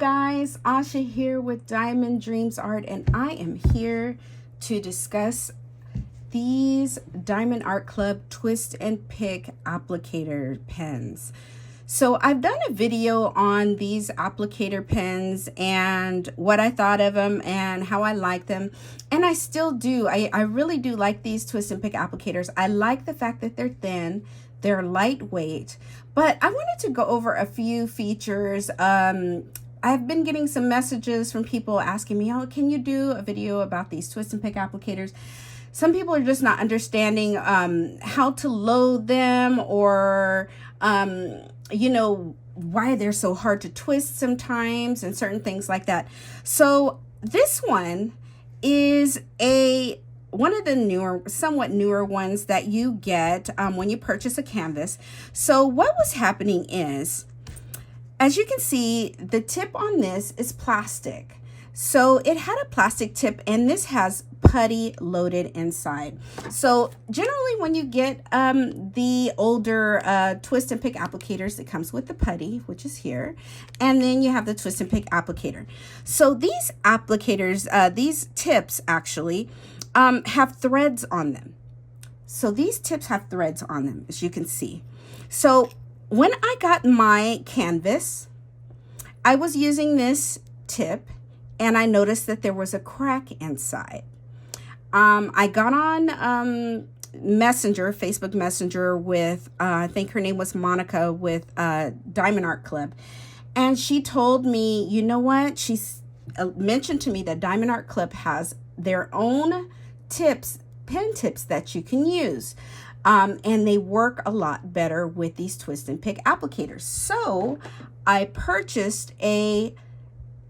guys, Asha here with Diamond Dreams Art, and I am here to discuss these Diamond Art Club Twist and Pick applicator pens. So I've done a video on these applicator pens and what I thought of them and how I like them, and I still do. I really do like these twist and pick applicators. I like the fact that they're thin, they're lightweight, but I wanted to go over a few features. I've been getting some messages from people asking me, oh, can you do a video about these twist and pick applicators? Some people are just not understanding how to load them, or you know, why they're so hard to twist sometimes and certain things like that. So this one is one of the somewhat newer ones that you get when you purchase a canvas. So what was happening is, as you can see, the tip on this is plastic. So it had a plastic tip, and this has putty loaded inside. So generally when you get the older twist and pick applicators, it comes with the putty, which is here, and then you have the twist and pick applicator. So these applicators, these tips actually have threads on them. So these tips have threads on them, as you can see. So when I got my canvas, I was using this tip, and I noticed that there was a crack inside. I got on Messenger, Facebook Messenger, with, I think her name was Monica, with Diamond Art Club. And she told me, you know what? She mentioned to me that Diamond Art Club has their own tips, pen tips that you can use. And they work a lot better with these twist and pick applicators. So I purchased a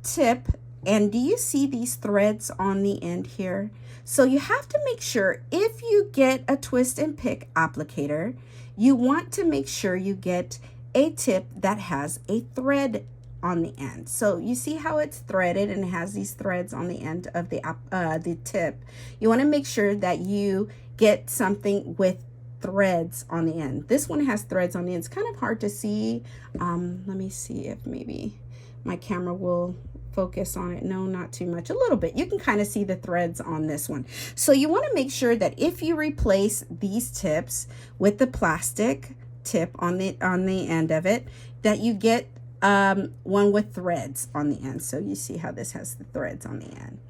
tip. And do you see these threads on the end here? So you have to make sure, if you get a twist and pick applicator, you want to make sure you get a tip that has a thread on the end. So you see how it's threaded and it has these threads on the end of the tip. You want to make sure that you get something with threads on the end. This one has threads on the end. It's kind of hard to see. Let me see if maybe my camera will focus on it. No, not too much, a little bit. You can kind of see the threads on this one. So you want to make sure that if you replace these tips with the plastic tip on the end of it, that you get one with threads on the end. So you see how this has the threads on the end.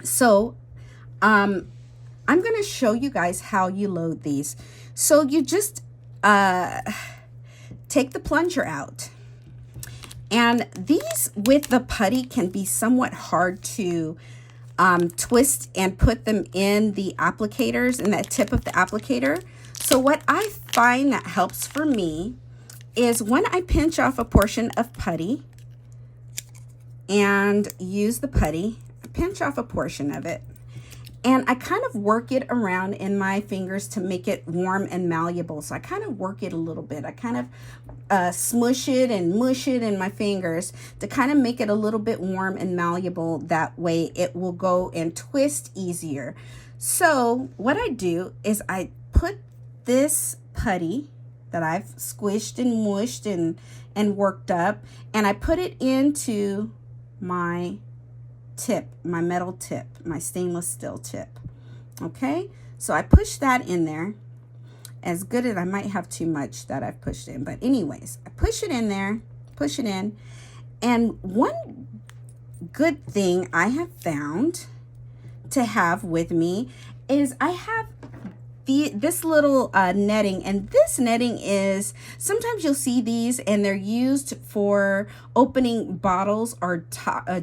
So I'm going to show you guys how you load these. So you just take the plunger out. And these with the putty can be somewhat hard to twist and put them in the applicators, in that tip of the applicator. So what I find that helps for me is when I pinch off a portion of putty and use the putty, I pinch off a portion of it, and I kind of work it around in my fingers to make it warm and malleable. So I kind of work it a little bit. I kind of smush it and mush it in my fingers to kind of make it a little bit warm and malleable. That way it will go and twist easier. So what I do is I put this putty that I've squished and mushed and worked up, and I put it into my tip, my metal tip, my stainless steel tip. Okay, so I push that in there. As good as I might have too much that I've pushed in, but anyways, I push it in there, push it in. And one good thing I have found to have with me is I have this little netting, and this netting is, sometimes you'll see these and they're used for opening bottles or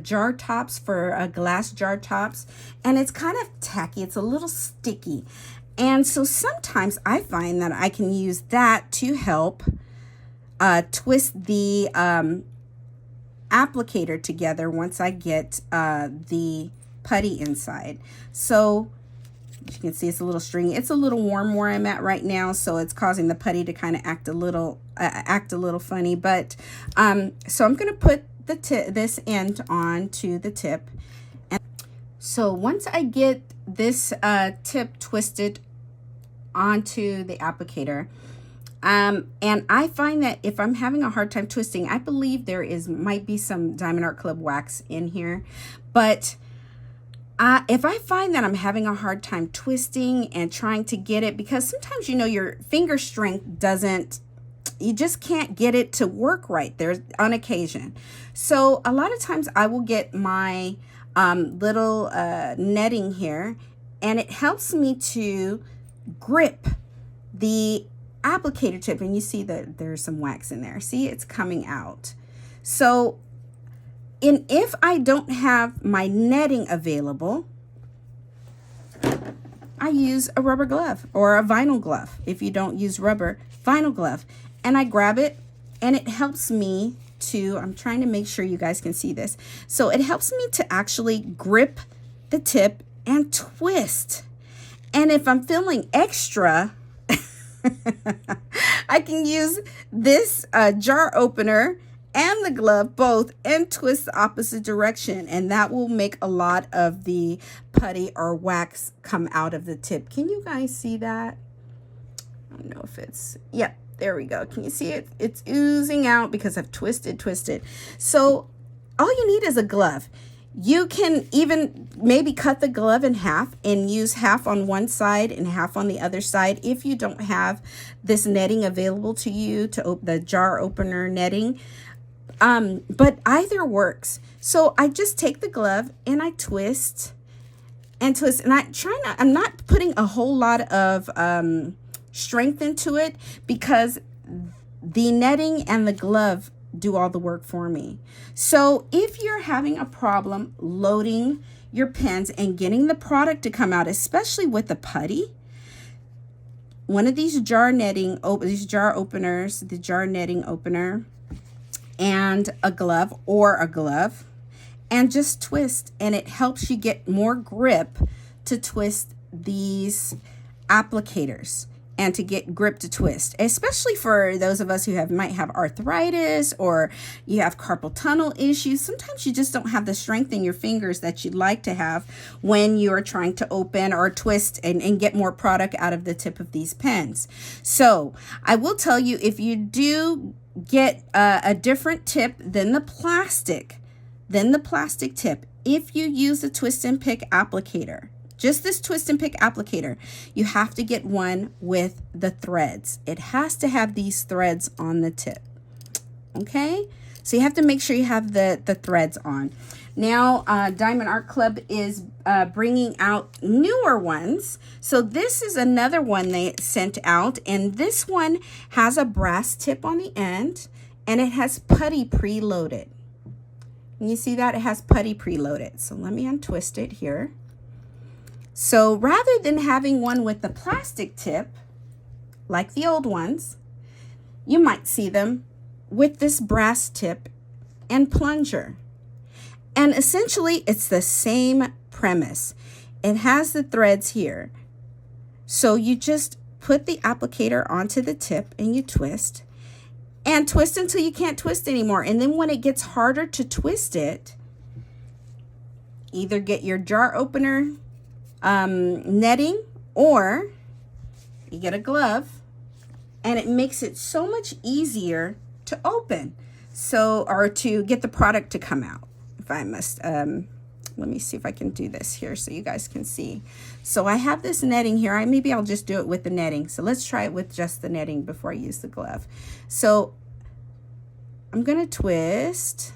jar tops, for glass jar tops, and it's kind of tacky, it's a little sticky. And so sometimes I find that I can use that to help twist the applicator together once I get the putty inside. So as you can see, it's a little stringy. It's a little warm where I'm at right now, so it's causing the putty to kind of act a little funny. But so I'm going to put this end on to the tip. And so once I get this tip twisted onto the applicator, And I find that if I'm having a hard time twisting, I believe there might be some Diamond Art Club wax in here. But if I find that I'm having a hard time twisting and trying to get it, because sometimes, you know, your finger strength doesn't, you just can't get it to work right. There's on occasion. So a lot of times I will get my little netting here, and it helps me to grip the applicator tip. And you see that there's some wax in there. See, it's coming out. So if I don't have my netting available, I use a rubber glove or a vinyl glove. If you don't use rubber, vinyl glove. And I grab it, and it helps me to, I'm trying to make sure you guys can see this. So it helps me to actually grip the tip and twist. And if I'm feeling extra, I can use this jar opener and the glove both and twist the opposite direction, and that will make a lot of the putty or wax come out of the tip. Can you guys see that? I don't know if it's, yep, there we go. Can you see it? It's oozing out because I've twisted. So all you need is a glove. You can even maybe cut the glove in half and use half on one side and half on the other side if you don't have this netting available to you, to open the jar opener netting. But either works. So I just take the glove and I twist and twist, and I'm not putting a whole lot of strength into it, because the netting and the glove do all the work for me. So if you're having a problem loading your pens and getting the product to come out, especially with the putty, one of these jar netting, these jar openers, the jar netting opener, and a glove and just twist, and it helps you get more grip to twist these applicators and to get grip to twist, especially for those of us who might have arthritis, or you have carpal tunnel issues. Sometimes you just don't have the strength in your fingers that you'd like to have when you're trying to open or twist and get more product out of the tip of these pens. So I will tell you, if you do get a different tip than the plastic tip, if you use a twist and pick applicator, just this twist and pick applicator, you have to get one with the threads. It has to have these threads on the tip. Okay, so you have to make sure you have the threads on. Now Diamond Art Club is bringing out newer ones. So this is another one they sent out, and this one has a brass tip on the end, and it has putty preloaded. And you see that it has putty preloaded. So let me untwist it here. So rather than having one with the plastic tip, like the old ones, you might see them with this brass tip and plunger. And essentially, it's the same premise. It has the threads here. So you just put the applicator onto the tip and you twist. And twist until you can't twist anymore. And then when it gets harder to twist it, either get your jar opener netting, or you get a glove, and it makes it so much easier to open, or to get the product to come out. If I must, let me see if I can do this here so you guys can see. So I have this netting here. Maybe I'll just do it with the netting. So let's try it with just the netting before I use the glove. So I'm going to twist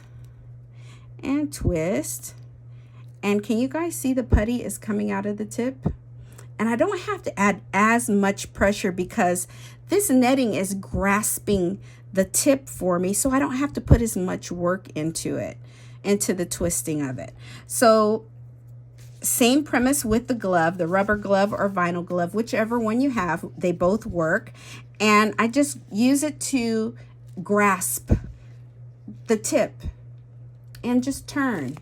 and twist. And can you guys see the putty is coming out of the tip? And I don't have to add as much pressure because this netting is grasping the tip for me, so I don't have to put as much work into it, into the twisting of it. So same premise with the glove, the rubber glove or vinyl glove, whichever one you have, they both work. And I just use it to grasp the tip and just turn.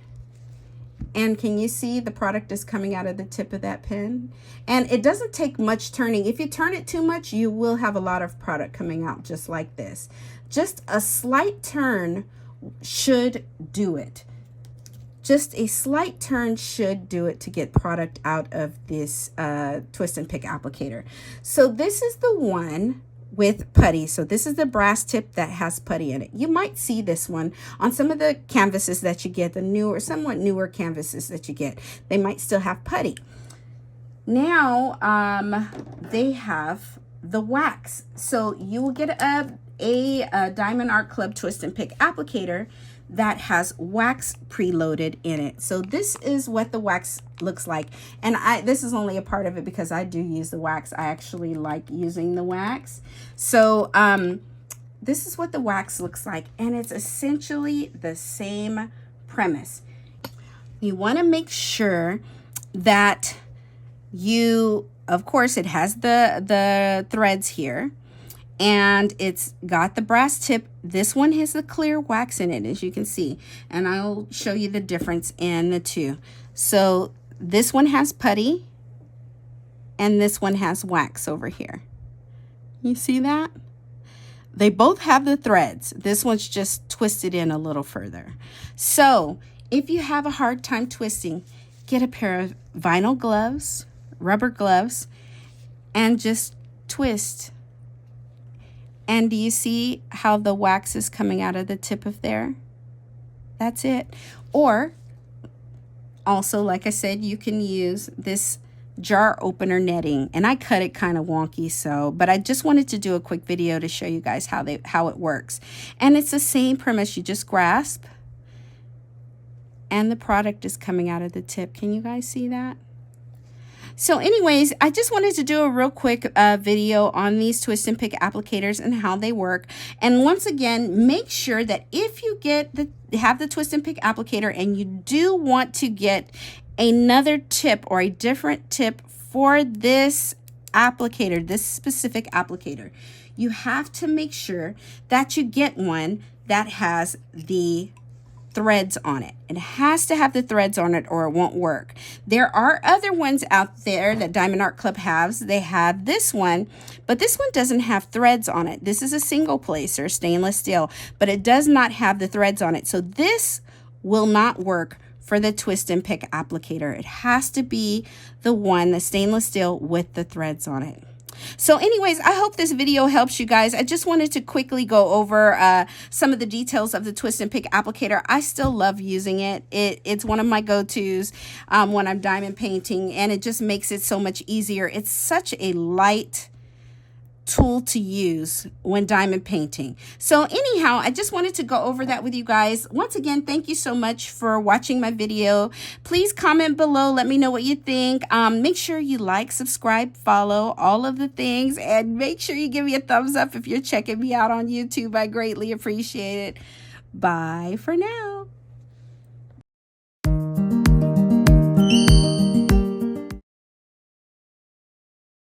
And can you see the product is coming out of the tip of that pen? And it doesn't take much turning. If you turn it too much, you will have a lot of product coming out just like this. Just a slight turn should do it. Just a slight turn should do it to get product out of this twist and pick applicator. So this is the one with putty. So this is the brass tip that has putty in it. You might see this one on some of the canvases that you get, the newer, somewhat newer canvases that you get. They might still have putty. Now, they have the wax. So you will get a Diamond Art Club Twist and Pick applicator that has wax preloaded in it. So this is what the wax looks like. And this is only a part of it because I do use the wax. I actually like using the wax. So this is what the wax looks like. And it's essentially the same premise. You want to make sure that of course, it has the threads here. And it's got the brass tip. This one has the clear wax in it, as you can see. And I'll show you the difference in the two. So this one has putty, and this one has wax over here. You see that? They both have the threads. This one's just twisted in a little further. So if you have a hard time twisting, get a pair of vinyl gloves, rubber gloves, and just twist. And do you see how the wax is coming out of the tip of there? That's it. Or also, like I said, you can use this jar opener netting. And I cut it kind of wonky, but I just wanted to do a quick video to show you guys how it works. And it's the same premise. You just grasp and the product is coming out of the tip. Can you guys see that? So anyways, I just wanted to do a real quick video on these twist and pick applicators and how they work. And once again, make sure that if you have the twist and pick applicator and you do want to get another tip or a different tip for this applicator, this specific applicator, you have to make sure that you get one that has the threads on it. It has to have the threads on it or it won't work. There are other ones out there that Diamond Art Club has. They have this one, but this one doesn't have threads on it. This is a single placer stainless steel, but it does not have the threads on it. So this will not work for the twist and pick applicator. It has to be the stainless steel with the threads on it. So anyways, I hope this video helps you guys. I just wanted to quickly go over some of the details of the twist and pick applicator. I still love using it. It's one of my go-tos when I'm diamond painting, and it just makes it so much easier. It's such a light tool to use when diamond painting. So anyhow, I just wanted to go over that with you guys. Once again, thank you so much for watching my video. Please comment below. Let me know what you think. Make sure you like, subscribe, follow, all of the things, and make sure you give me a thumbs up if you're checking me out on YouTube. I greatly appreciate it. Bye for now.